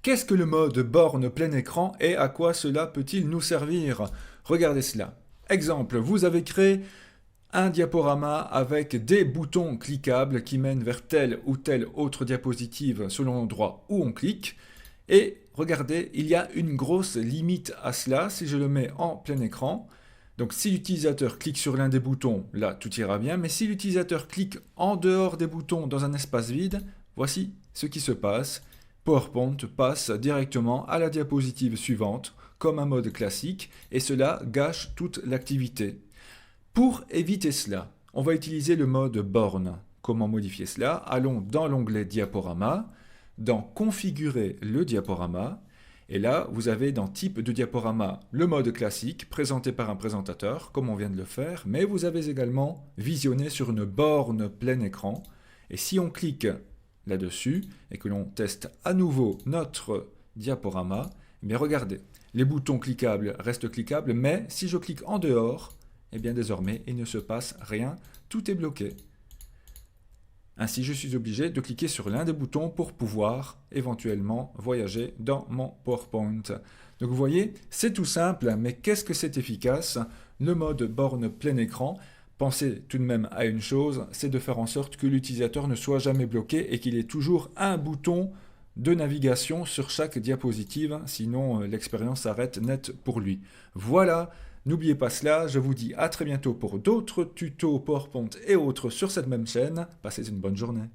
Qu'est-ce que le mode borne plein écran et à quoi cela peut-il nous servir? Regardez cela. Exemple, vous avez créé un diaporama avec des boutons cliquables qui mènent vers telle ou telle autre diapositive selon l'endroit où on clique. Et regardez, il y a une grosse limite à cela si je le mets en plein écran. Donc si l'utilisateur clique sur l'un des boutons, là tout ira bien, mais si l'utilisateur clique en dehors des boutons dans un espace vide, voici ce qui se passe. PowerPoint passe directement à la diapositive suivante, comme un mode classique, et cela gâche toute l'activité. Pour éviter cela, on va utiliser le mode borne. Comment modifier cela? Allons dans l'onglet Diaporama, dans Configurer le diaporama, et là, vous avez dans Type de diaporama le mode classique, présenté par un présentateur, comme on vient de le faire, mais vous avez également visionné sur une borne plein écran, et si on clique là-dessus, et que l'on teste à nouveau notre diaporama, eh bien regardez, les boutons cliquables restent cliquables, mais si je clique en dehors, eh bien désormais, il ne se passe rien, tout est bloqué. Ainsi, je suis obligé de cliquer sur l'un des boutons pour pouvoir éventuellement voyager dans mon PowerPoint. Donc vous voyez, c'est tout simple, mais qu'est-ce que c'est efficace? Le mode borne plein écran, pensez tout de même à une chose, c'est de faire en sorte que l'utilisateur ne soit jamais bloqué et qu'il ait toujours un bouton de navigation sur chaque diapositive, sinon l'expérience s'arrête net pour lui. Voilà, n'oubliez pas cela, je vous dis à très bientôt pour d'autres tutos PowerPoint et autres sur cette même chaîne. Passez une bonne journée.